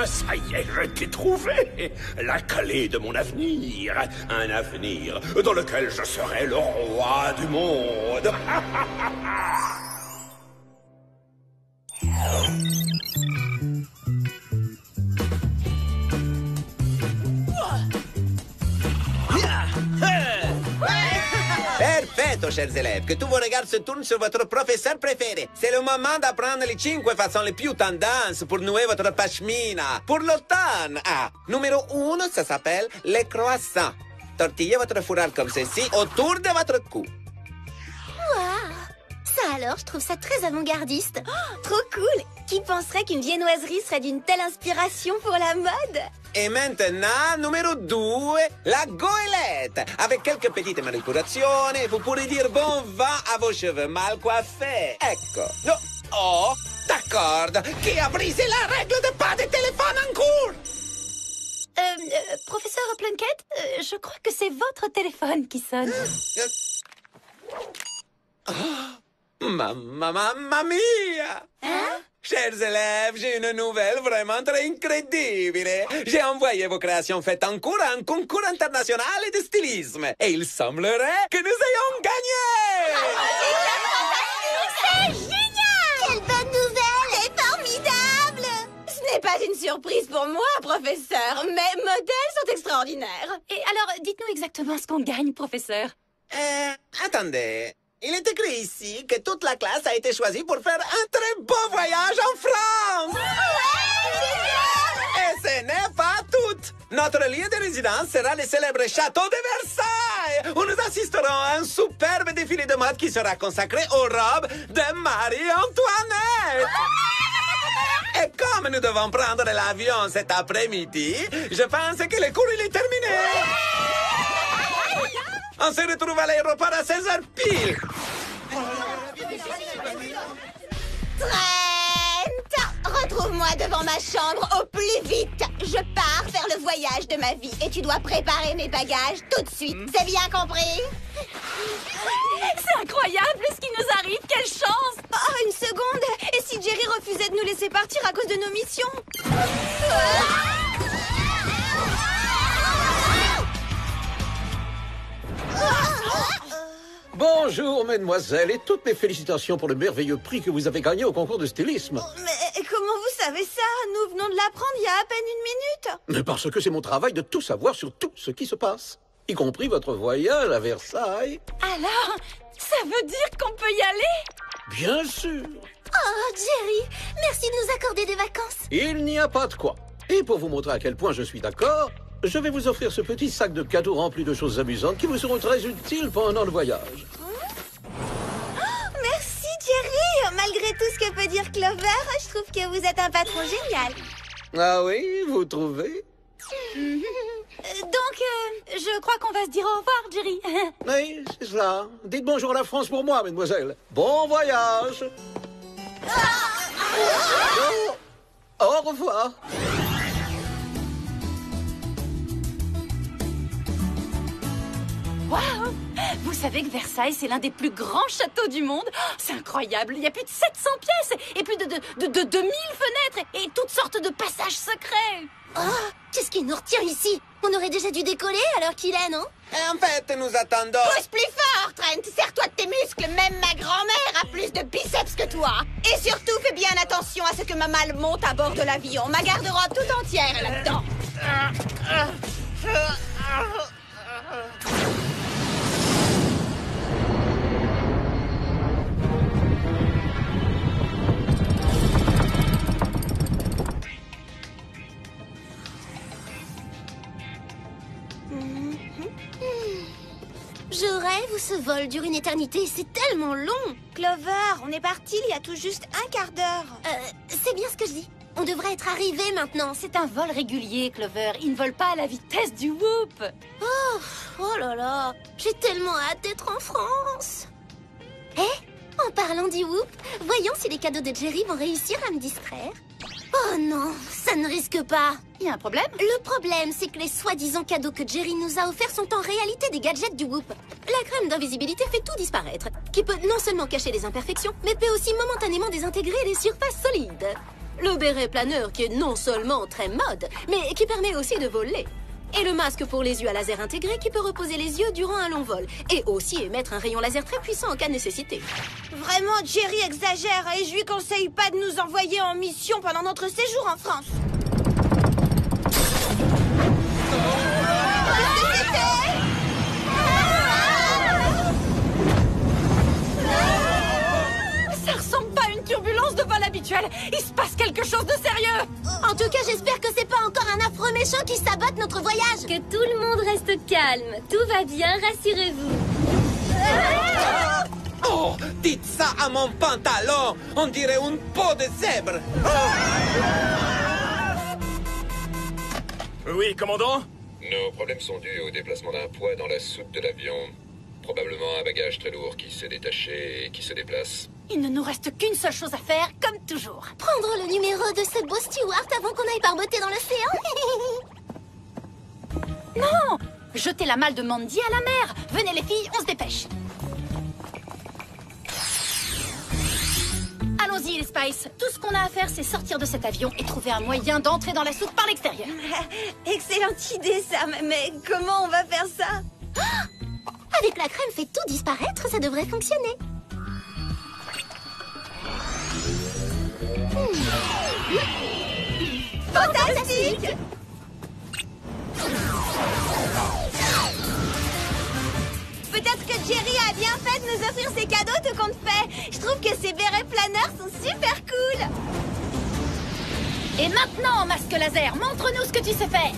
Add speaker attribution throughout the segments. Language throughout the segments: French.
Speaker 1: Ça y est, je t'ai trouvé. La clé de mon avenir. Un avenir dans lequel je serai le roi du monde.
Speaker 2: Perfetto, chers élèves, que tous vos regards se tournent sur votre professeur préféré. C'est le moment d'apprendre les 5 façons les plus tendances pour nouer votre pashmina. Pour l'automne. Ah, numéro 1, ça s'appelle les croissants. Tortillez votre foulard comme ceci autour de votre cou.
Speaker 3: Waouh! Ça alors, je trouve ça très avant-gardiste. Oh, trop cool! Qui penserait qu'une viennoiserie serait d'une telle inspiration pour la mode?
Speaker 2: Et maintenant, numéro 2, la goélette. Avec quelques petites manipolations, vous pourrez dire bon vent à vos cheveux mal coiffés. Ecco. Oh, d'accord. Qui a brisé la règle de pas de téléphone en cours?
Speaker 3: Professeur Plunkett, je crois que c'est votre téléphone qui sonne.
Speaker 2: Mamma mia!
Speaker 3: Hein?
Speaker 2: Chers élèves, j'ai une nouvelle vraiment très incroyable. J'ai envoyé vos créations faites en cours à un concours international de stylisme. Et il semblerait que nous ayons gagné!
Speaker 3: C'est génial! Quelle bonne nouvelle! C'est formidable! Ce n'est pas une surprise pour moi, professeur. Mes modèles sont extraordinaires. Et alors, dites-nous exactement ce qu'on gagne, professeur.
Speaker 2: Attendez. Il est écrit ici que toute la classe a été choisie pour faire un très beau voyage en France! Et ce n'est pas tout! Notre lieu de résidence sera le célèbre château de Versailles, où nous assisterons à un superbe défilé de mode qui sera consacré aux robes de Marie-Antoinette! Et comme nous devons prendre l'avion cet après-midi, je pense que le cours il est terminé! On se retrouve à l'aéroport à 16h pile.
Speaker 3: Trent, retrouve-moi devant ma chambre au plus vite. Je pars faire le voyage de ma vie et tu dois préparer mes bagages tout de suite. C'est bien compris?
Speaker 4: C'est incroyable ce qui nous arrive, quelle chance!
Speaker 3: Oh, une seconde. Et si Jerry refusait de nous laisser partir à cause de nos missions?
Speaker 5: Bonjour, mesdemoiselles, et toutes mes félicitations pour le merveilleux prix que vous avez gagné au concours de stylisme.
Speaker 3: Mais comment vous savez ça? Nous venons de l'apprendre il y a à peine une minute.
Speaker 5: Mais parce que c'est mon travail de tout savoir sur tout ce qui se passe, y compris votre voyage à Versailles.
Speaker 4: Alors, ça veut dire qu'on peut y aller?
Speaker 5: Bien sûr.
Speaker 3: Oh, Jerry, merci de nous accorder des vacances.
Speaker 5: Il n'y a pas de quoi. Et pour vous montrer à quel point je suis d'accord, je vais vous offrir ce petit sac de cadeaux rempli de choses amusantes qui vous seront très utiles pendant le voyage.
Speaker 3: Merci, Jerry. Malgré tout ce que peut dire Clover, je trouve que vous êtes un patron génial.
Speaker 5: Ah oui, vous trouvez?
Speaker 4: Donc, je crois qu'on va se dire au revoir, Jerry.
Speaker 5: Oui, c'est cela. Dites bonjour à la France pour moi, mesdemoiselles. Bon voyage. Au revoir.
Speaker 4: Waouh! Vous savez que Versailles, c'est l'un des plus grands châteaux du monde? Oh, c'est incroyable! Il y a plus de 700 pièces et plus de 2000 fenêtres et toutes sortes de passages secrets!
Speaker 3: Oh, qu'est-ce qui nous retient ici? On aurait déjà dû décoller à l'heure qu'il est, non?
Speaker 2: En fait, nous attendons...
Speaker 3: Pousse plus fort, Trent! Serre-toi de tes muscles! Même ma grand-mère a plus de biceps que toi! Et surtout, fais bien attention à ce que ma malle monte à bord de l'avion. Ma garde-robe tout entière est là-dedans. Je rêve où ce vol dure une éternité, c'est tellement long. Clover, on est parti il y a tout juste un quart d'heure. C'est bien ce que je dis. On devrait être arrivé maintenant.
Speaker 4: C'est un vol régulier, Clover. Il ne vole pas à la vitesse du Whoop.
Speaker 3: Oh là là, j'ai tellement hâte d'être en France. En parlant du Whoop, voyons si les cadeaux de Jerry vont réussir à me distraire. Oh non, ça ne risque pas.
Speaker 4: Il y a un problème?
Speaker 3: Le problème, c'est que les soi-disant cadeaux que Jerry nous a offerts sont en réalité des gadgets du Whoop. La crème d'invisibilité fait tout disparaître, qui peut non seulement cacher les imperfections, mais peut aussi momentanément désintégrer les surfaces solides.
Speaker 6: Le béret planeur qui est non seulement très mode, mais qui permet aussi de voler. Et le masque pour les yeux à laser intégré qui peut reposer les yeux durant un long vol. Et aussi émettre un rayon laser très puissant en cas de nécessité.
Speaker 7: Vraiment, Jerry exagère et je lui conseille pas de nous envoyer en mission pendant notre séjour en France.
Speaker 4: Ça ressemble pas à une turbulence de vol habituelle. Il se passe quelque chose de sérieux.
Speaker 3: En tout cas, j'espère que c'est pas encore un affreux méchant qui sabote notre voyage.
Speaker 8: Que tout le monde reste calme. Tout va bien, rassurez-vous.
Speaker 2: Oh, dites ça à mon pantalon. On dirait une peau de zèbre.
Speaker 9: Oui, commandant?
Speaker 10: Nos problèmes sont dus au déplacement d'un poids dans la soute de l'avion. Probablement un bagage très lourd qui s'est détaché et qui se déplace.
Speaker 4: Il ne nous reste qu'une seule chose à faire, comme toujours.
Speaker 3: Prendre le numéro de ce beau steward avant qu'on aille barboter dans l'océan.
Speaker 4: Non! Jetez la malle de Mandy à la mer. Venez les filles, on se dépêche. Allons-y les Spice. Tout ce qu'on a à faire, c'est sortir de cet avion et trouver un moyen d'entrer dans la soute par l'extérieur.
Speaker 7: Excellente idée, Sam. Mais comment on va faire ça?
Speaker 3: Avec la crème fait tout disparaître, ça devrait fonctionner.
Speaker 7: Fantastique! Peut-être que Jerry a bien fait de nous offrir ces cadeaux tout compte fait. Je trouve que ces bérets planeurs sont super cool.
Speaker 4: Et maintenant, masque laser, montre-nous ce que tu sais faire.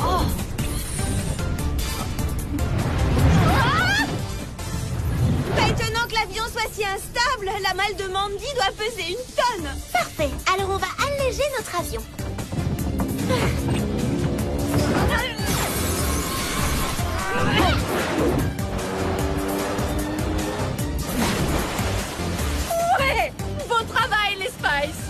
Speaker 4: Oh!
Speaker 7: Maintenant que l'avion soit si instable, la malle de Mandy doit peser une tonne.
Speaker 3: Parfait, alors on va alléger notre avion.
Speaker 4: Ouais! Beau travail, les Spice!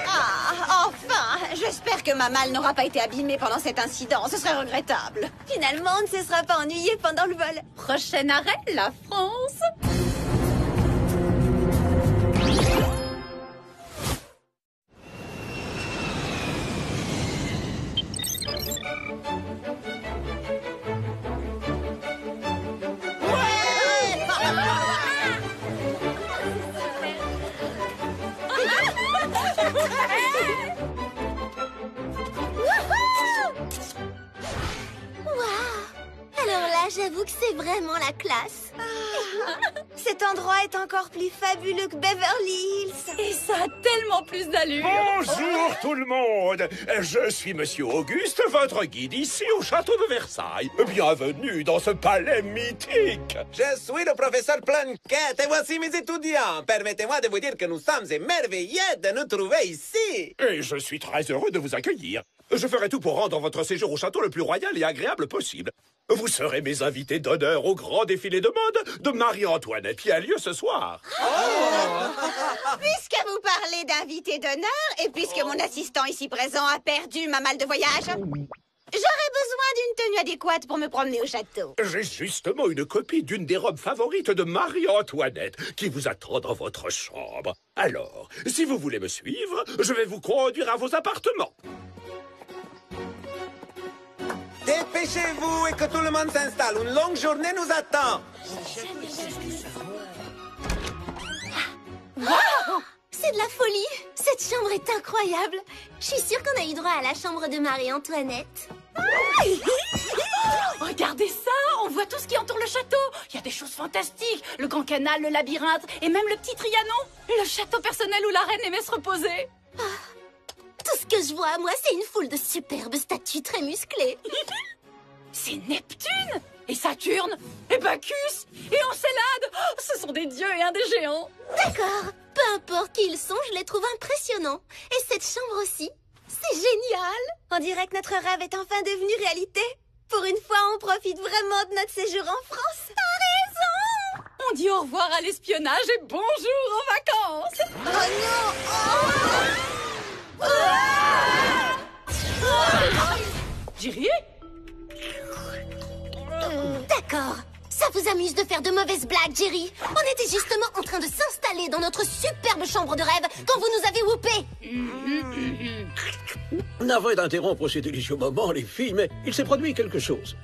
Speaker 7: Ah, enfin! J'espère que ma malle n'aura pas été abîmée pendant cet incident. Ce serait regrettable. Finalement, on ne se sera pas ennuyé pendant le vol.
Speaker 4: Prochain arrêt, la France!
Speaker 3: Alors là, j'avoue que c'est vraiment la classe.
Speaker 7: Cet endroit est encore plus fabuleux que Beverly Hills.
Speaker 4: Et ça a tellement plus d'allure!
Speaker 1: Bonjour tout le monde. Je suis Monsieur Auguste, votre guide ici au château de Versailles. Bienvenue dans ce palais mythique.
Speaker 2: Je suis le professeur Plunkett et voici mes étudiants. Permettez-moi de vous dire que nous sommes émerveillés de nous trouver ici.
Speaker 1: Et je suis très heureux de vous accueillir. Je ferai tout pour rendre votre séjour au château le plus royal et agréable possible. Vous serez mes invités d'honneur au grand défilé de mode de Marie-Antoinette qui a lieu ce soir.
Speaker 7: Puisque vous parlez d'invité d'honneur et puisque mon assistant ici présent a perdu ma malle de voyage, j'aurais besoin d'une tenue adéquate pour me promener au château.
Speaker 1: J'ai justement une copie d'une des robes favorites de Marie-Antoinette qui vous attend dans votre chambre. Alors, si vous voulez me suivre, je vais vous conduire à vos appartements.
Speaker 2: Dépêchez-vous et que tout le monde s'installe. Une longue journée nous attend.
Speaker 3: Wow! C'est de la folie. Cette chambre est incroyable. Je suis sûre qu'on a eu droit à la chambre de Marie-Antoinette.
Speaker 4: Regardez ça! On voit tout ce qui entoure le château! Il y a des choses fantastiques! Le grand canal, le labyrinthe et même le petit Trianon! Le château personnel où la reine aimait se reposer!
Speaker 3: Tout ce que je vois, moi, c'est une foule de superbes statues très musclées.
Speaker 4: C'est Neptune! Et Saturne! Et Bacchus! Et Encélade! Oh, ce sont des dieux et un des géants!
Speaker 3: D'accord. Peu importe qui ils sont, je les trouve impressionnants. Et cette chambre aussi. C'est génial.
Speaker 7: On dirait que notre rêve est enfin devenu réalité. Pour une fois, on profite vraiment de notre séjour en France.
Speaker 3: T'as raison.
Speaker 4: On dit au revoir à l'espionnage et bonjour aux vacances!
Speaker 7: Oh non!
Speaker 4: Jerry?
Speaker 3: D'accord. Ça vous amuse de faire de mauvaises blagues, Jerry? On était justement en train de s'installer dans notre superbe chambre de rêve quand vous nous avez whoopé.
Speaker 5: Navré d'interrompre ces délicieux moments, les filles, mais il s'est produit quelque chose.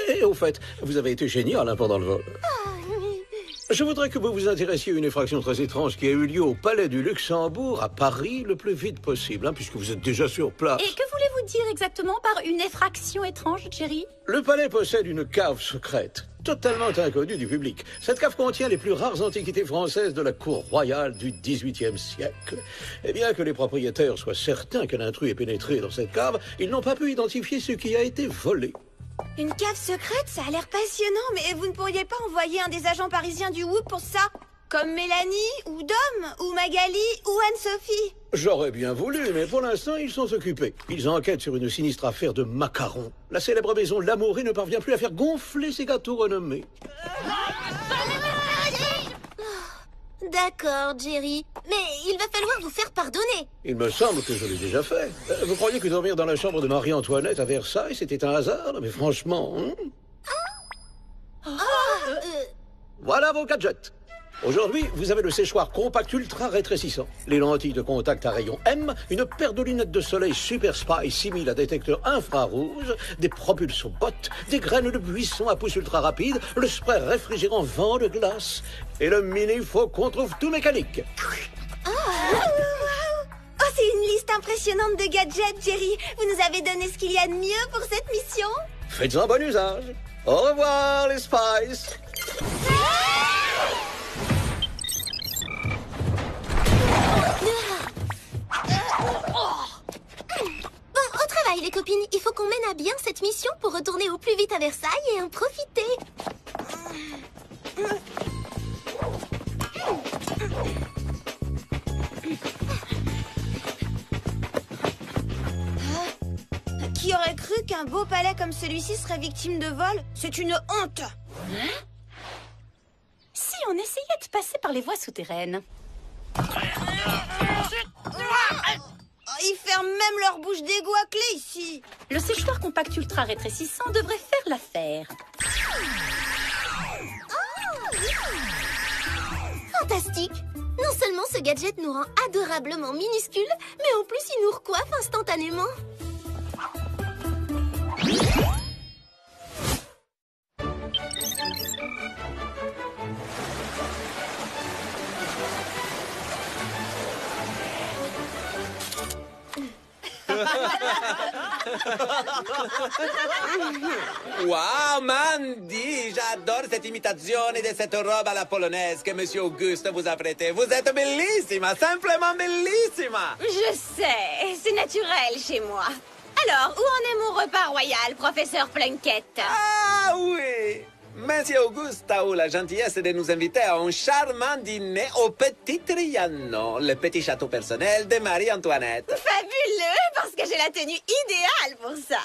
Speaker 5: Et au fait, vous avez été génial pendant le vol. Je voudrais que vous vous intéressiez à une effraction très étrange qui a eu lieu au Palais du Luxembourg, à Paris, le plus vite possible, puisque vous êtes déjà sur place.
Speaker 4: Et que voulez-vous dire exactement par une effraction étrange, Jerry?
Speaker 5: Le palais possède une cave secrète, totalement inconnue du public. Cette cave contient les plus rares antiquités françaises de la cour royale du XVIIIe siècle. Et bien que les propriétaires soient certains qu'un intrus est pénétré dans cette cave, ils n'ont pas pu identifier ce qui a été volé.
Speaker 7: Une cave secrète, ça a l'air passionnant, mais vous ne pourriez pas envoyer un des agents parisiens du Whoop pour ça? Comme Mélanie, ou Dom, ou Magali, ou Anne-Sophie?
Speaker 5: J'aurais bien voulu, mais pour l'instant, ils sont occupés. Ils enquêtent sur une sinistre affaire de macarons. La célèbre maison Lamoureux ne parvient plus à faire gonfler ses gâteaux renommés.
Speaker 3: D'accord, Jerry. Mais il va falloir vous faire pardonner.
Speaker 5: Il me semble que je l'ai déjà fait. Vous croyez que dormir dans la chambre de Marie-Antoinette à Versailles, c'était un hasard? Mais franchement... Voilà vos gadgets. Aujourd'hui, vous avez le séchoir compact ultra rétrécissant, les lentilles de contact à rayon M, une paire de lunettes de soleil Super Spy 6000 à détecteur infrarouge, des propulsors bottes, des graines de buisson à pouce ultra rapide, le spray réfrigérant vent de glace et le mini faucon trouve-tout mécanique.
Speaker 7: Oh, c'est une liste impressionnante de gadgets, Jerry. Vous nous avez donné ce qu'il y a de mieux pour cette mission.
Speaker 5: Faites-en bon usage. Au revoir, les Spice.
Speaker 3: Bon, au travail, les copines. Il faut qu'on mène à bien cette mission pour retourner au plus vite à Versailles et en profiter.
Speaker 7: Qui aurait cru qu'un beau palais comme celui-ci serait victime de vol? C'est une honte.
Speaker 4: Si on essayait de passer par les voies souterraines.
Speaker 7: Ils ferment même leur bouche d'égout à clé ici.
Speaker 4: Le séchoir compact ultra rétrécissant devrait faire l'affaire.
Speaker 3: Fantastique. Non seulement ce gadget nous rend adorablement minuscules, mais en plus il nous recoiffe instantanément.
Speaker 2: Wow, Mandy, j'adore cette imitation de cette robe à la polonaise que Monsieur Auguste vous a prêtée. Vous êtes bellissima, simplement bellissima.
Speaker 7: Je sais, c'est naturel chez moi. Alors, où en est mon repas royal, professeur Plunkett?
Speaker 2: Ah oui, Monsieur Auguste a eu la gentillesse de nous inviter à un charmant dîner au Petit Trianon, le petit château personnel de Marie-Antoinette.
Speaker 7: Fabuleux, parce que j'ai la tenue idéale pour ça.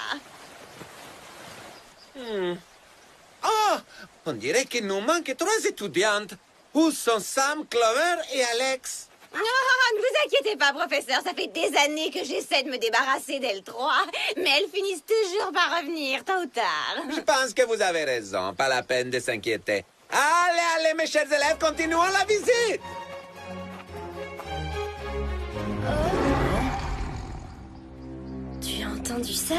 Speaker 2: Oh, on dirait qu'il nous manque 3 étudiantes. Où sont Sam, Clover et Alex?
Speaker 7: Oh, ne vous inquiétez pas, professeur, ça fait des années que j'essaie de me débarrasser d'elles 3, mais elles finissent toujours par revenir, tôt ou tard.
Speaker 2: Je pense que vous avez raison, pas la peine de s'inquiéter. Allez, allez, mes chers élèves, continuons la visite.
Speaker 8: Tu as entendu ça?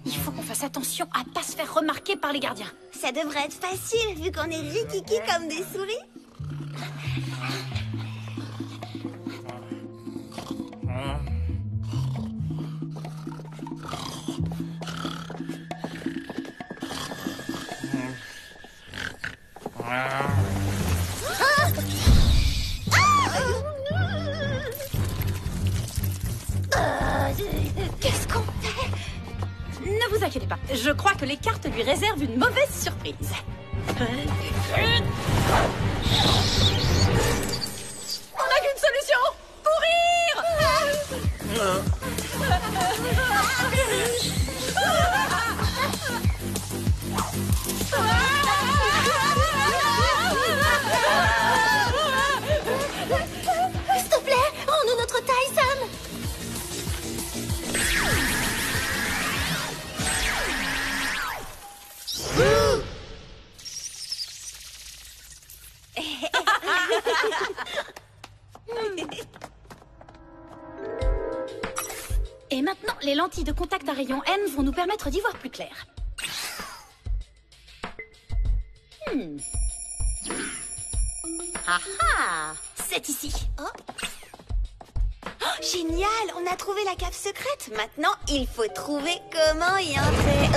Speaker 4: Il faut qu'on fasse attention à pas se faire remarquer par les gardiens.
Speaker 7: Ça devrait être facile, vu qu'on est rikiki comme des souris.
Speaker 4: Qu'est-ce qu'on fait? Ne vous inquiétez pas, je crois que les cartes lui réservent une mauvaise surprise. On n'a qu'une solution! Courir! Et maintenant, les lentilles de contact à rayon N vont nous permettre d'y voir plus clair. Ah ah! C'est ici.
Speaker 7: Oh, génial, on a trouvé la cave secrète. Maintenant, il faut trouver comment y entrer.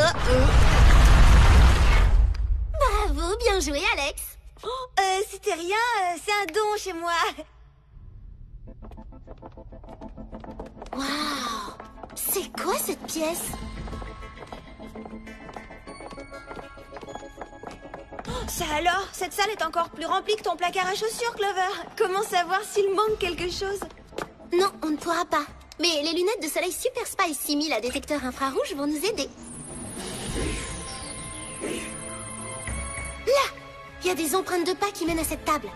Speaker 3: Bravo, bien joué, Alex.
Speaker 7: C'était rien, c'est un don chez moi.
Speaker 3: Waouh! C'est quoi cette pièce?
Speaker 7: Ça alors, cette salle est encore plus remplie que ton placard à chaussures, Clover. Comment savoir s'il manque quelque chose?
Speaker 3: Non, on ne pourra pas. Mais les lunettes de soleil Super Spy 6000 à détecteur infrarouge vont nous aider. Là! Il y a des empreintes de pas qui mènent à cette table.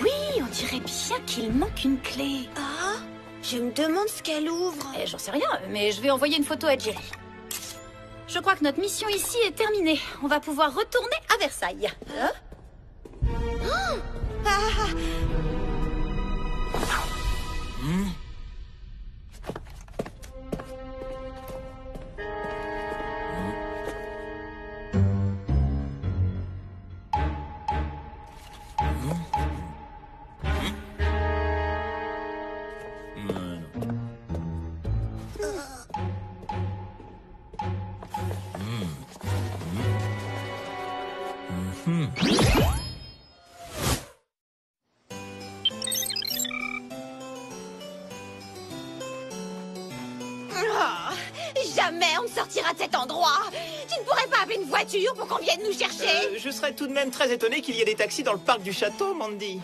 Speaker 4: Oui, on dirait bien qu'il manque une clé.
Speaker 7: Ah, je me demande ce qu'elle ouvre.
Speaker 4: J'en sais rien, mais je vais envoyer une photo à Jerry. Je crois que notre mission ici est terminée. On va pouvoir retourner à Versailles.
Speaker 7: Jamais on ne sortira de cet endroit. Tu ne pourrais pas appeler une voiture pour qu'on vienne nous chercher?
Speaker 2: Je serais tout de même très étonné qu'il y ait des taxis dans le parc du château, Mandy.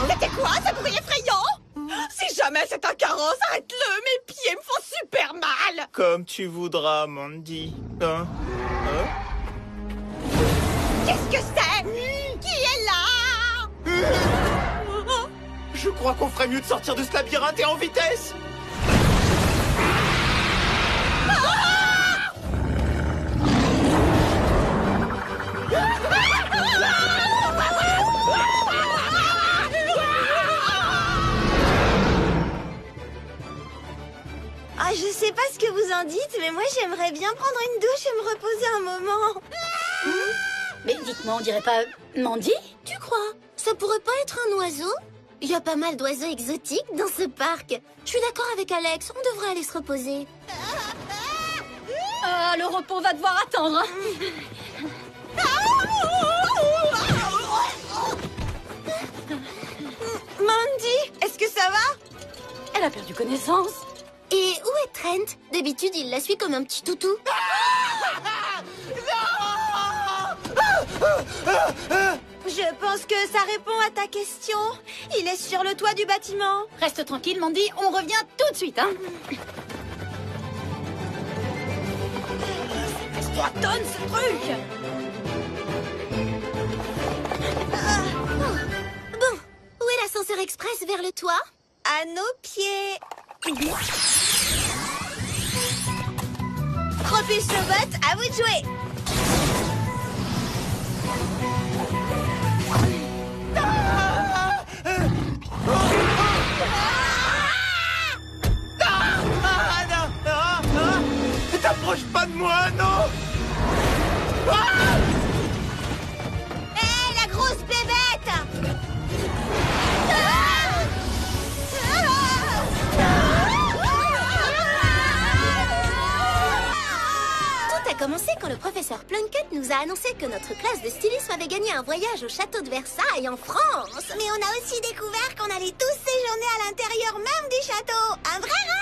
Speaker 7: C'était quoi ce bruit effrayant? Si jamais c'est un carrosse, arrête-le. Mes pieds me font super mal.
Speaker 2: Comme tu voudras, Mandy. Hein?
Speaker 7: Qu'est-ce que c'est? Qui est là?
Speaker 2: Je crois qu'on ferait mieux de sortir de ce labyrinthe et en vitesse.
Speaker 7: Ah, je sais pas ce que vous en dites, mais moi j'aimerais bien prendre une douche et me reposer un moment.
Speaker 4: Mais dites-moi, on dirait pas Mandy?
Speaker 3: Tu crois? Ça pourrait pas être un oiseau? Il y a pas mal d'oiseaux exotiques dans ce parc. Je suis d'accord avec Alex, on devrait aller se reposer.
Speaker 4: Ah, le repos va devoir attendre.
Speaker 7: Mandy, est-ce que ça va?
Speaker 4: Elle a perdu connaissance.
Speaker 3: Et où est Trent? D'habitude, il la suit comme un petit toutou.
Speaker 7: Je pense que ça répond à ta question. Il est sur le toit du bâtiment.
Speaker 4: Reste tranquille, Mandy, on revient tout de suite, hein. 3 tonnes, ce truc.
Speaker 3: Bon, où est l'ascenseur express vers le toit?
Speaker 7: À nos pieds. Propulsobot, à vous de jouer.
Speaker 2: T'approches pas de moi, non!
Speaker 7: Hé, la grosse bébête!
Speaker 3: Tout a commencé quand le professeur Plunkett nous a annoncé que notre classe de stylisme avait gagné un voyage au château de Versailles en France.
Speaker 7: Mais on a aussi découvert qu'on allait tous séjourner à l'intérieur même du château. Un vrai rêve!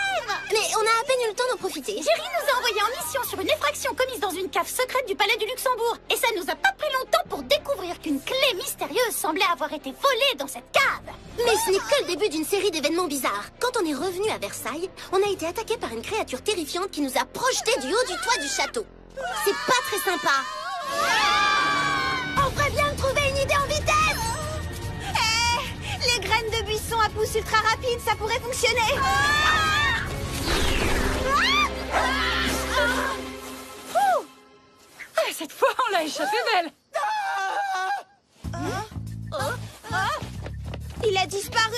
Speaker 3: Mais on a à peine eu le temps d'en profiter.
Speaker 4: Jerry nous a envoyé en mission sur une effraction commise dans une cave secrète du palais du Luxembourg. Et ça nous a pas pris longtemps pour découvrir qu'une clé mystérieuse semblait avoir été volée dans cette cave.
Speaker 3: Mais ce n'est que le début d'une série d'événements bizarres. Quand on est revenu à Versailles, on a été attaqué par une créature terrifiante qui nous a projetés du haut du toit du château. C'est pas très sympa.
Speaker 7: On ferait bien de trouver une idée en vitesse! Les graines de buisson à pouce ultra rapide solide, ça pourrait fonctionner.
Speaker 4: Cette fois, on l'a échappé belle.
Speaker 7: Il a disparu.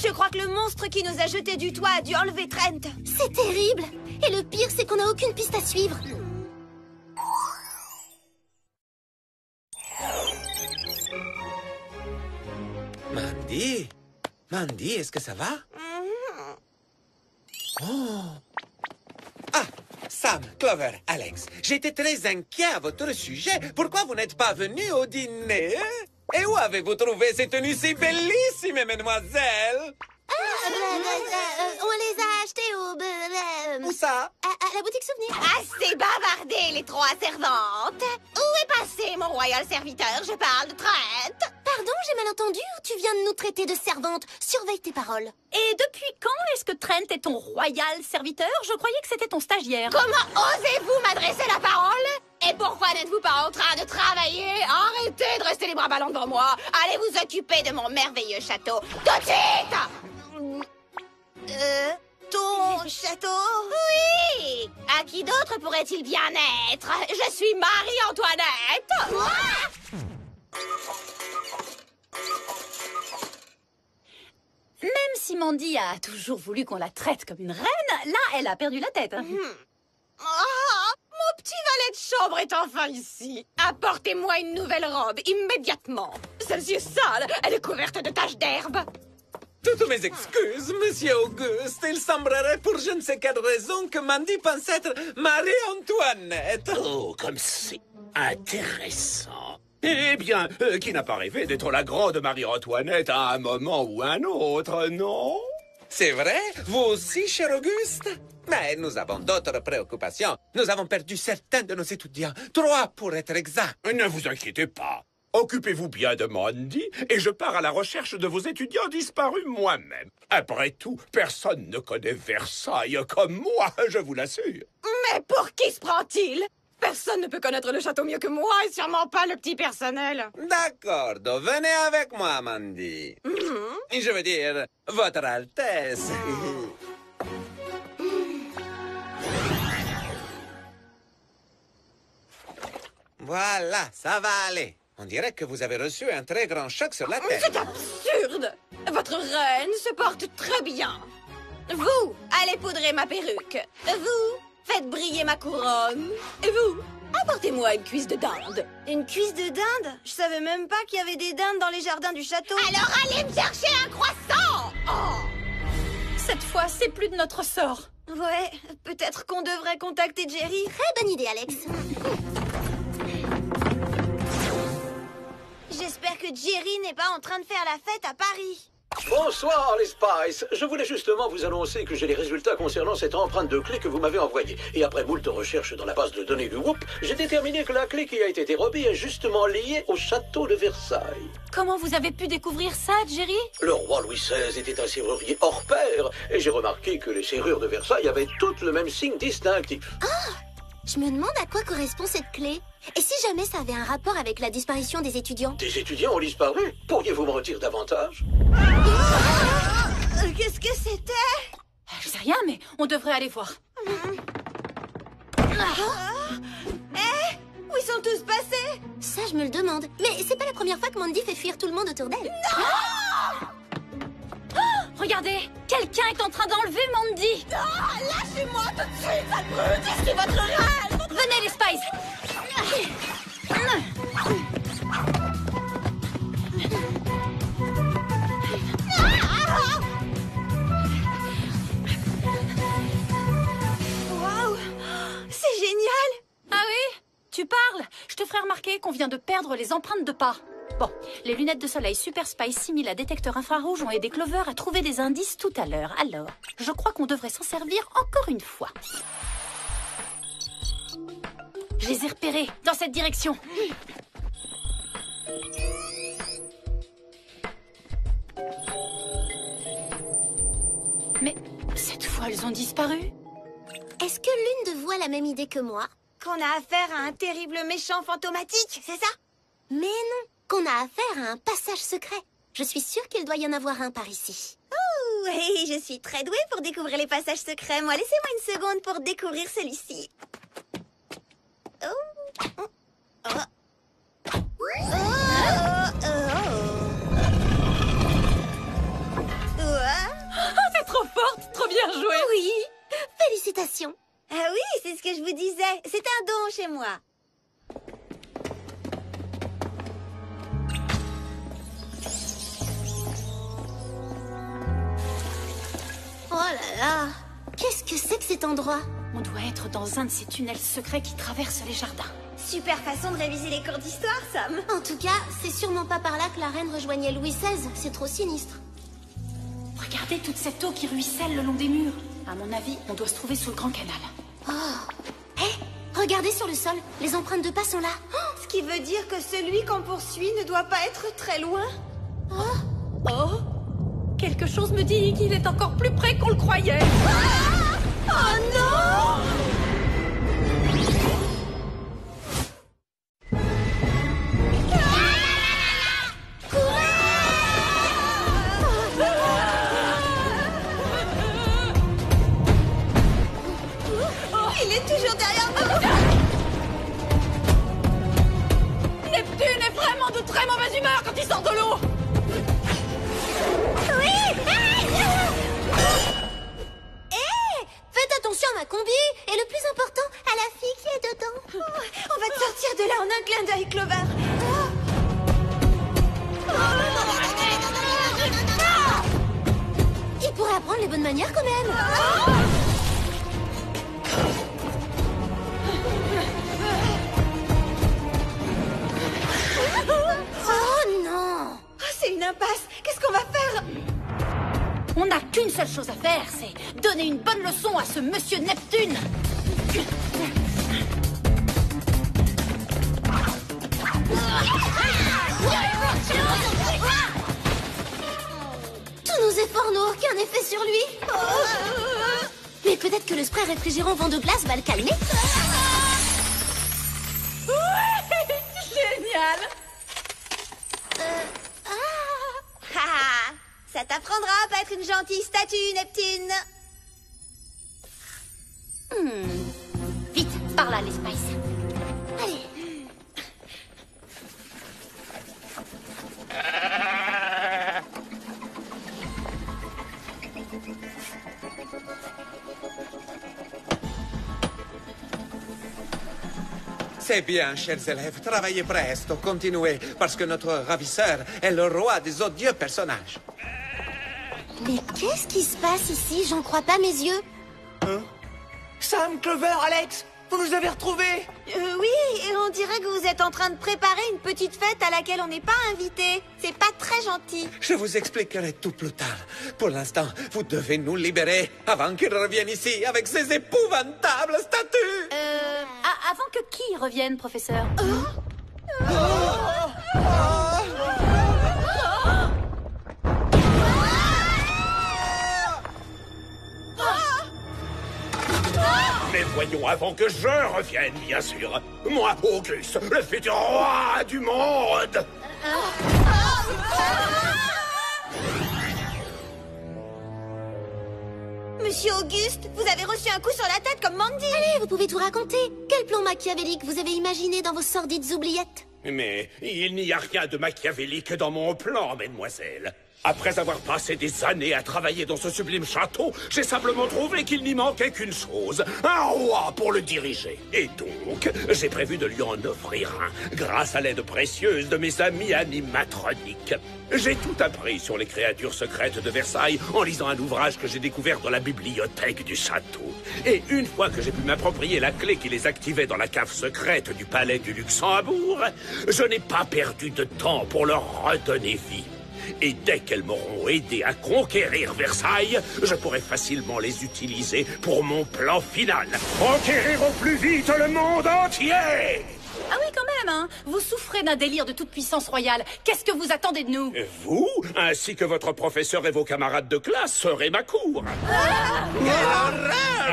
Speaker 7: Je crois que le monstre qui nous a jeté du toit a dû enlever Trent.
Speaker 3: C'est terrible. Et le pire, c'est qu'on n'a aucune piste à suivre.
Speaker 2: Mandy? Mandy, est-ce que ça va? Oh! Ah! Sam, Clover, Alex, j'étais très inquiet à votre sujet. Pourquoi vous n'êtes pas venus au dîner? Et où avez-vous trouvé ces tenues si bellissimes, mesdemoiselles?
Speaker 3: On les a achetés
Speaker 2: Où ça?
Speaker 3: à la boutique souvenir.
Speaker 7: Assez bavardé, les trois servantes. Où est passé mon royal serviteur? Je parle de Trent.
Speaker 3: Pardon, j'ai mal entendu ou tu viens de nous traiter de servante? Surveille tes paroles.
Speaker 4: Et depuis quand est-ce que Trent est ton royal serviteur? Je croyais que c'était ton stagiaire.
Speaker 7: Comment osez-vous m'adresser la parole? Et pourquoi n'êtes-vous pas en train de travailler? Arrêtez de rester les bras ballants devant moi. Allez vous occuper de mon merveilleux château. Tout de suite! Ton château? Oui! À qui d'autre pourrait-il bien être? Je suis Marie-Antoinette!
Speaker 4: Même si Mandy a toujours voulu qu'on la traite comme une reine, là, elle a perdu la tête.
Speaker 7: Mon petit valet de chambre est enfin ici. Apportez-moi une nouvelle robe, immédiatement. Celle-ci est sale, elle est couverte de taches d'herbe.
Speaker 2: Toutes mes excuses, monsieur Auguste. Il semblerait pour je ne sais quelle raison que Mandy pense être Marie-Antoinette.
Speaker 1: Oh, comme c'est intéressant. Eh bien, qui n'a pas rêvé d'être la grande Marie-Antoinette à un moment ou un autre, non?
Speaker 2: C'est vrai? Vous aussi, cher Auguste? Mais nous avons d'autres préoccupations. Nous avons perdu certains de nos étudiants. 3 pour être exact.
Speaker 1: Ne vous inquiétez pas. Occupez-vous bien de Mandy et je pars à la recherche de vos étudiants disparus moi-même. Après tout, personne ne connaît Versailles comme moi, je vous l'assure.
Speaker 7: Mais pour qui se prend-il? Personne ne peut connaître le château mieux que moi et sûrement pas le petit personnel.
Speaker 2: D'accord, venez avec moi, Mandy. Je veux dire, Votre Altesse. Voilà, ça va aller. On dirait que vous avez reçu un très grand choc sur la tête.
Speaker 7: C'est absurde! Votre reine se porte très bien. Vous, allez poudrer ma perruque. Vous, faites briller ma couronne. Et vous, apportez-moi une cuisse de dinde. Une cuisse de dinde? Je savais même pas qu'il y avait des dindes dans les jardins du château. Alors allez me chercher un croissant!
Speaker 4: Cette fois, c'est plus de notre sort.
Speaker 7: Ouais, peut-être qu'on devrait contacter Jerry.
Speaker 3: Très bonne idée, Alex.
Speaker 7: J'espère que Jerry n'est pas en train de faire la fête à Paris.
Speaker 5: Bonsoir les Spice. Je voulais justement vous annoncer que j'ai les résultats concernant cette empreinte de clé que vous m'avez envoyée. Et après moult recherches dans la base de données du Whoop, j'ai déterminé que la clé qui a été dérobée est justement liée au château de Versailles.
Speaker 4: Comment vous avez pu découvrir ça, Jerry?
Speaker 5: Le roi Louis XVI était un serrurier hors pair, et j'ai remarqué que les serrures de Versailles avaient toutes le même signe distinctif.
Speaker 3: Je me demande à quoi correspond cette clé. Et si jamais ça avait un rapport avec la disparition des étudiants?
Speaker 5: Des étudiants ont disparu. Pourriez-vous m'en dire davantage?
Speaker 7: Qu'est-ce que c'était?
Speaker 4: Je sais rien, mais on devrait aller voir.
Speaker 7: Où ils sont tous passés?
Speaker 3: Ça, je me le demande. Mais c'est pas la première fois que Mandy fait fuir tout le monde autour d'elle.
Speaker 4: Regardez, quelqu'un est en train d'enlever Mandy.
Speaker 7: Lâchez-moi tout de suite, sale brute! Je suis votre reine!
Speaker 4: Venez, les Spies.
Speaker 7: Waouh! C'est génial!
Speaker 4: Ah oui? Tu parles? Je te ferai remarquer qu'on vient de perdre les empreintes de pas. Bon, les lunettes de soleil Super Spy 6000 à détecteur infrarouge ont aidé Clover à trouver des indices tout à l'heure. Alors, je crois qu'on devrait s'en servir encore une fois. Je les ai repérés dans cette direction. Mais cette fois, elles ont disparu.
Speaker 3: Est-ce que l'une de vous a la même idée que moi?
Speaker 7: Qu'on a affaire à un terrible méchant fantomatique, c'est ça?
Speaker 3: Mais non, qu'on a affaire à un passage secret. Je suis sûre qu'il doit y en avoir un par ici.
Speaker 7: Ouh, Oui, je suis très douée pour découvrir les passages secrets. Moi, laissez-moi une seconde pour découvrir celui-ci. Oh. Oh.
Speaker 4: T'es trop forte, trop bien joué.
Speaker 3: Oui, félicitations.
Speaker 7: Ah oui, c'est ce que je vous disais. C'est un don chez moi.
Speaker 3: Oh là là, qu'est-ce que c'est que cet endroit?
Speaker 4: On doit être dans un de ces tunnels secrets qui traversent les jardins.
Speaker 7: Super façon de réviser les cours d'histoire, Sam.
Speaker 3: En tout cas, c'est sûrement pas par là que la reine rejoignait Louis XVI. C'est trop sinistre.
Speaker 4: Regardez toute cette eau qui ruisselle le long des murs. À mon avis, on doit se trouver sous le grand canal.
Speaker 3: Oh. Hé, regardez sur le sol. Les empreintes de pas sont là. Oh,
Speaker 7: Ce qui veut dire que celui qu'on poursuit ne doit pas être très loin.
Speaker 4: Oh, quelque chose me dit qu'il est encore plus près qu'on le croyait.
Speaker 7: Oh non! Il est toujours derrière nous!
Speaker 4: Neptune est vraiment de très mauvaise humeur quand il sort de l'eau.
Speaker 3: faites attention à ma combi. Et le plus important, à la fille qui est dedans.
Speaker 7: On va te sortir de là en un clin d'œil, Clover.
Speaker 3: Il pourrait apprendre les bonnes manières quand même. Oh non!
Speaker 7: C'est une impasse. Qu'est-ce qu'on va faire?
Speaker 4: On n'a qu'une seule chose à faire, c'est donner une bonne leçon à ce monsieur Neptune.
Speaker 3: Tous nos efforts n'ont aucun effet sur lui. Mais peut-être que le spray réfrigérant vent de glace va le calmer.
Speaker 4: Génial.
Speaker 7: Ça t'apprendra à pas être une gentille statue, Neptune.
Speaker 4: Vite, par là, les Spice.
Speaker 3: Allez.
Speaker 2: C'est bien, chers élèves. Travaillez presto, continuez, parce que notre ravisseur est le roi des odieux personnages.
Speaker 3: Mais qu'est-ce qui se passe ici? J'en crois pas mes yeux.
Speaker 9: Sam, Clover, Alex, vous nous avez retrouvés.
Speaker 7: Oui, et on dirait que vous êtes en train de préparer une petite fête à laquelle on n'est pas invité. C'est pas très gentil.
Speaker 2: Je vous expliquerai tout plus tard. Pour l'instant, vous devez nous libérer avant qu'il revienne ici avec ses épouvantables statues.
Speaker 4: Avant que qui revienne, professeur?
Speaker 1: Mais voyons, avant que je revienne, bien sûr. Moi, Auguste, le futur roi du monde.
Speaker 7: Monsieur Auguste, vous avez reçu un coup sur la tête comme Mandy.
Speaker 3: Allez, vous pouvez tout raconter. Quel plan machiavélique vous avez imaginé dans vos sordides oubliettes?
Speaker 1: Mais il n'y a rien de machiavélique dans mon plan, mesdemoiselles. Après avoir passé des années à travailler dans ce sublime château, j'ai simplement trouvé qu'il n'y manquait qu'une chose, un roi pour le diriger. Et donc, j'ai prévu de lui en offrir un, grâce à l'aide précieuse de mes amis animatroniques. J'ai tout appris sur les créatures secrètes de Versailles en lisant un ouvrage que j'ai découvert dans la bibliothèque du château. Et une fois que j'ai pu m'approprier la clé qui les activait dans la cave secrète du palais du Luxembourg, je n'ai pas perdu de temps pour leur redonner vie. Et dès qu'elles m'auront aidé à conquérir Versailles, je pourrai facilement les utiliser pour mon plan final. Conquérir au plus vite le monde entier!
Speaker 4: Ah oui, quand même, hein. Vous souffrez d'un délire de toute puissance royale. Qu'est-ce que vous attendez de nous?
Speaker 1: Et vous, ainsi que votre professeur et vos camarades de classe, serez ma cour.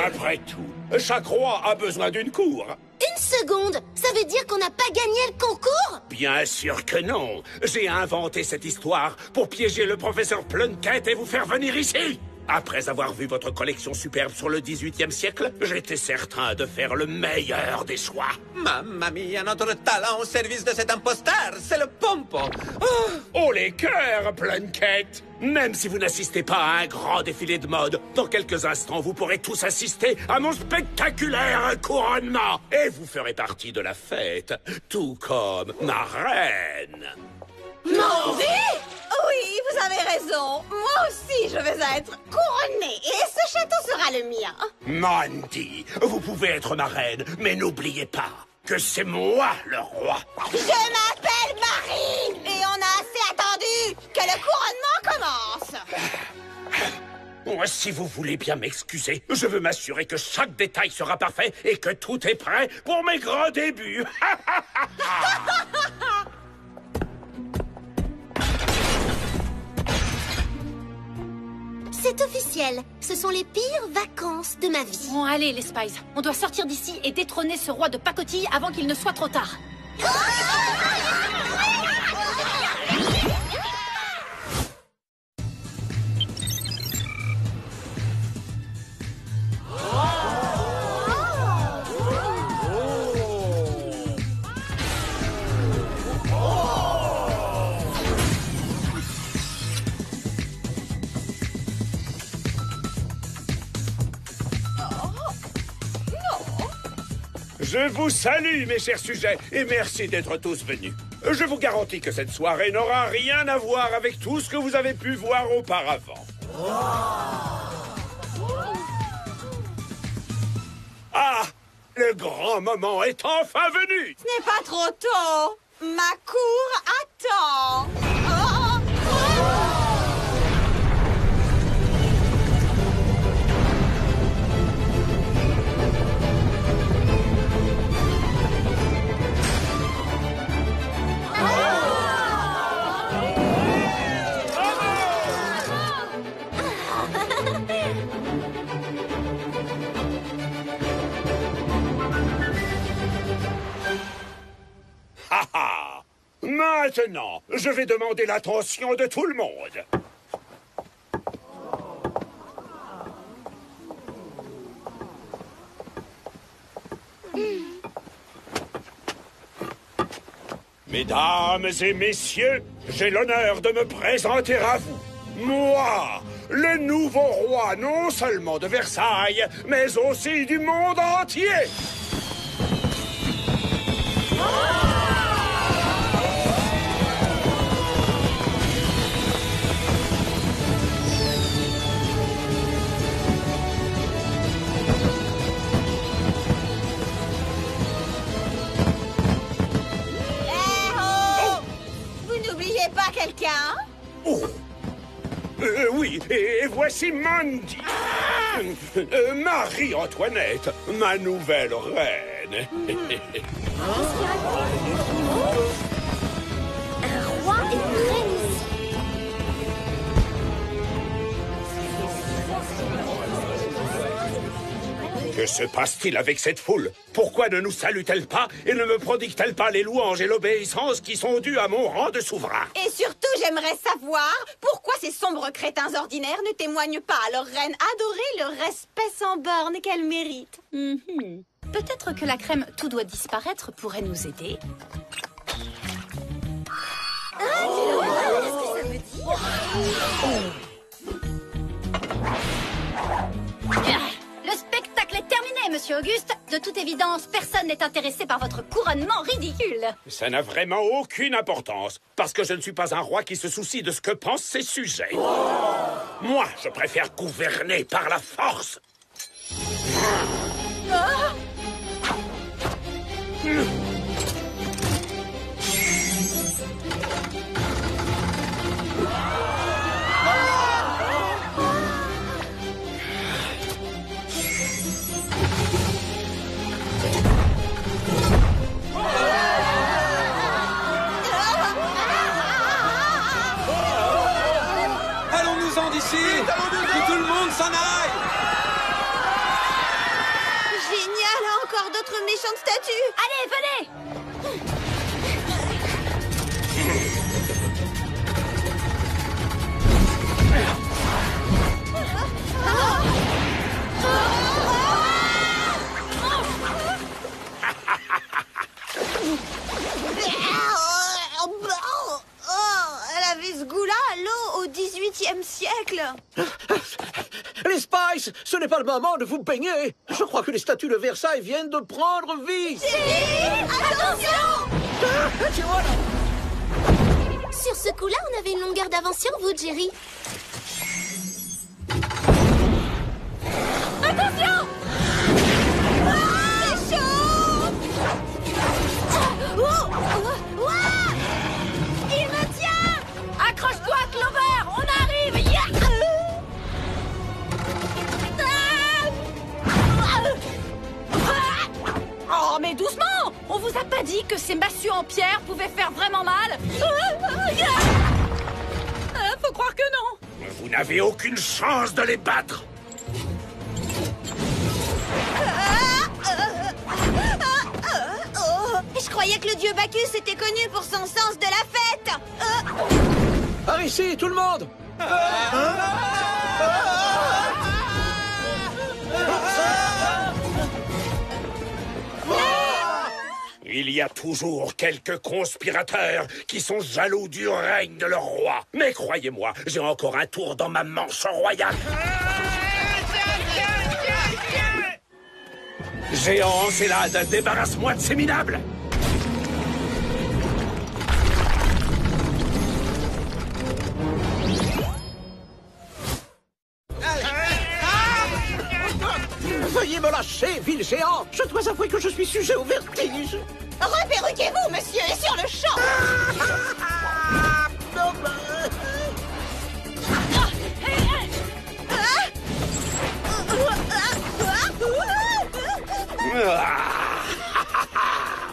Speaker 1: Après tout, chaque roi a besoin d'une cour.
Speaker 3: Une seconde, ça veut dire qu'on n'a pas gagné le concours?
Speaker 1: Bien sûr que non. J'ai inventé cette histoire pour piéger le professeur Plunkett et vous faire venir ici. Après avoir vu votre collection superbe sur le 18e siècle, j'étais certain de faire le meilleur des choix.
Speaker 2: Mamma mia, notre talent au service de cet imposteur, c'est le pompo.
Speaker 1: Oh les cœurs, Plunkett! Même si vous n'assistez pas à un grand défilé de mode, dans quelques instants, vous pourrez tous assister à mon spectaculaire couronnement. Et vous ferez partie de la fête, tout comme ma reine.
Speaker 7: Mandy? Oui, vous avez raison. Moi aussi, je vais être couronnée. Et ce château sera le mien.
Speaker 1: Mandy, vous pouvez être ma reine, mais n'oubliez pas que c'est moi le roi.
Speaker 7: Je m'appelle Marie. Et on a assez attendu que le couronnement commence.
Speaker 1: Si vous voulez bien m'excuser, je veux m'assurer que chaque détail sera parfait et que tout est prêt pour mes grands débuts.
Speaker 3: C'est officiel, ce sont les pires vacances de ma vie.
Speaker 4: Bon, allez, les Spies. On doit sortir d'ici et détrôner ce roi de pacotille avant qu'il ne soit trop tard.
Speaker 1: Je vous salue, mes chers sujets, et merci d'être tous venus. Je vous garantis que cette soirée n'aura rien à voir avec tout ce que vous avez pu voir auparavant. Ah, le grand moment est enfin venu!
Speaker 7: Ce n'est pas trop tôt. Ma cour attend.
Speaker 1: Maintenant, je vais demander l'attention de tout le monde. Mesdames et messieurs, j'ai l'honneur de me présenter à vous. Moi, le nouveau roi non seulement de Versailles, mais aussi du monde entier.
Speaker 7: Pas quelqu'un?
Speaker 1: Oh. Oui, et voici Mandy. Marie-Antoinette, ma nouvelle reine.
Speaker 3: Un roi et une reine ici.
Speaker 1: Que se passe-t-il avec cette foule? Pourquoi ne nous salue-t-elle pas et ne me prodigue-t-elle pas les louanges et l'obéissance qui sont dues à mon rang de souverain?
Speaker 7: Et surtout, j'aimerais savoir pourquoi ces sombres crétins ordinaires ne témoignent pas à leur reine adorée le respect sans borne qu'elle mérite.
Speaker 4: Peut-être que la crème « Tout doit disparaître » pourrait nous aider.
Speaker 3: Qu'est-ce que ça veut dire?
Speaker 4: Le spectacle est terminé, monsieur Auguste. De toute évidence, personne n'est intéressé par votre couronnement ridicule.
Speaker 1: Ça n'a vraiment aucune importance, parce que je ne suis pas un roi qui se soucie de ce que pensent ses sujets. Moi, je préfère gouverner par la force.
Speaker 2: son œil!
Speaker 7: Génial, encore d'autres méchantes statues.
Speaker 4: Allez, venez!
Speaker 7: Elle avait ce goût-là, l'eau, au XVIIIe siècle.
Speaker 5: Les Spice, ce n'est pas le moment de vous baigner. Je crois que les statues de Versailles viennent de prendre vie.
Speaker 7: Attention!
Speaker 5: Tu vois là?
Speaker 3: Sur ce coup-là, on avait une longueur d'avance sur vous, Jerry.
Speaker 4: Attention!
Speaker 7: C'est chaud! Il me tient!
Speaker 4: Accroche-toi, Clover! On arrive! Oh, mais doucement! On vous a pas dit que ces massues en pierre pouvaient faire vraiment mal? Faut croire que non!
Speaker 1: Vous n'avez aucune chance de les battre.
Speaker 7: Je croyais que le dieu Bacchus était connu pour son sens de la fête.
Speaker 5: Par ici, tout le monde!
Speaker 1: Il y a toujours quelques conspirateurs qui sont jaloux du règne de leur roi. Mais croyez-moi, j'ai encore un tour dans ma manche royale. Géant Célade, débarrasse-moi de ces minables.
Speaker 5: Veuillez me lâcher, vil géant! Je dois avouer que je suis sujet au vertige!
Speaker 7: Reperruquez-vous, monsieur, et sur le champ.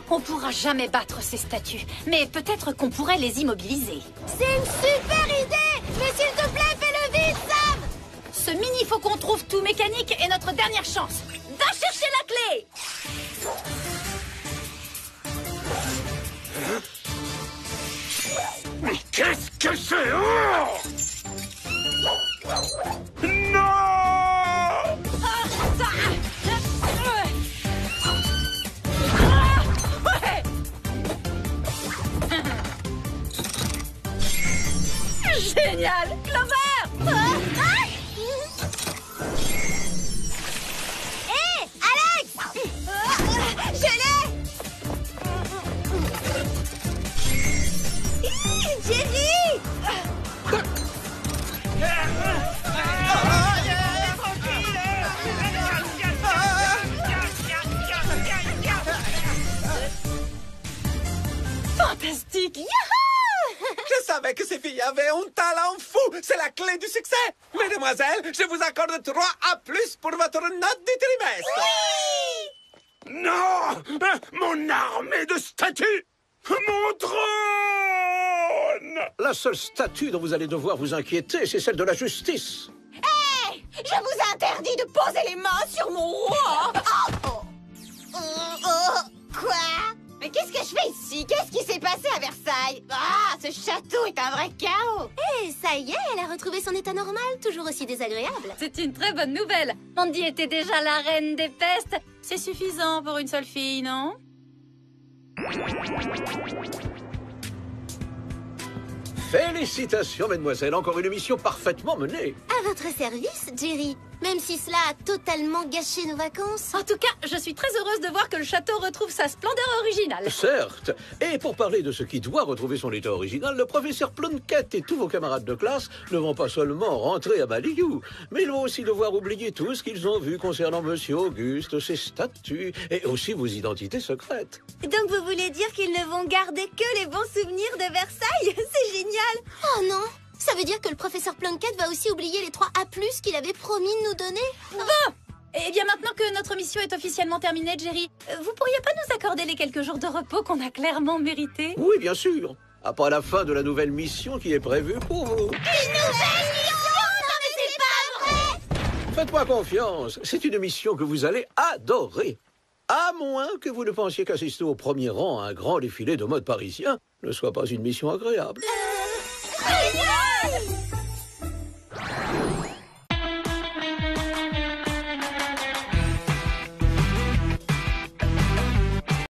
Speaker 4: On pourra jamais battre ces statues, mais peut-être qu'on pourrait les immobiliser.
Speaker 3: C'est une super idée! Mais s'il te plaît, fais-le vite, Sam!
Speaker 4: Ce mini-faucon trouve tout mécanique est notre dernière chance. Va chercher la clé!
Speaker 1: Mais qu'est-ce que c'est? Non!
Speaker 4: Génial! Clover!
Speaker 7: Hé, Alex! Je l'ai! Jerry!
Speaker 4: Fantastique!
Speaker 2: Je savais que ces filles avaient un talent fou. C'est la clé du succès. Mesdemoiselles, je vous accorde 3 A+ pour votre note du trimestre.
Speaker 1: Non! Mon armée de statues! Mon trône!
Speaker 5: La seule statue dont vous allez devoir vous inquiéter, c'est celle de la justice.
Speaker 7: Hé! Je vous interdis de poser les mains sur mon roi! Quoi? Mais qu'est-ce que je fais ici? Qu'est-ce qui s'est passé à Versailles? Ah, ce château est un vrai chaos!
Speaker 3: Eh, ça y est, elle a retrouvé son état normal, toujours aussi désagréable.
Speaker 4: C'est une très bonne nouvelle. Mandy était déjà la reine des pestes. C'est suffisant pour une seule fille, non?
Speaker 5: Félicitations, mesdemoiselles, encore une mission parfaitement menée.
Speaker 3: À votre service, Jerry. Même si cela a totalement gâché nos vacances.
Speaker 4: En tout cas, je suis très heureuse de voir que le château retrouve sa splendeur originale.
Speaker 5: Certes. Et pour parler de ce qui doit retrouver son état original, le professeur Plunkett et tous vos camarades de classe ne vont pas seulement rentrer à Maliou, mais ils vont aussi devoir oublier tout ce qu'ils ont vu concernant Monsieur Auguste, ses statues et aussi vos identités secrètes.
Speaker 7: Donc vous voulez dire qu'ils ne vont garder que les bons souvenirs de Versailles? C'est génial!
Speaker 3: Oh non! Ça veut dire que le professeur Plunkett va aussi oublier les 3 A+ qu'il avait promis de nous donner?
Speaker 4: Bon! Eh bien, maintenant que notre mission est officiellement terminée, Jerry, vous pourriez pas nous accorder les quelques jours de repos qu'on a clairement mérités?
Speaker 5: Oui, bien sûr. Après la fin de la nouvelle mission qui est prévue pour vous.
Speaker 7: Une nouvelle mission? Non mais c'est pas vrai!
Speaker 5: Faites-moi confiance, c'est une mission que vous allez adorer. À moins que vous ne pensiez qu'assister au premier rang à un grand défilé de mode parisien ne soit pas une mission agréable.
Speaker 3: Génial!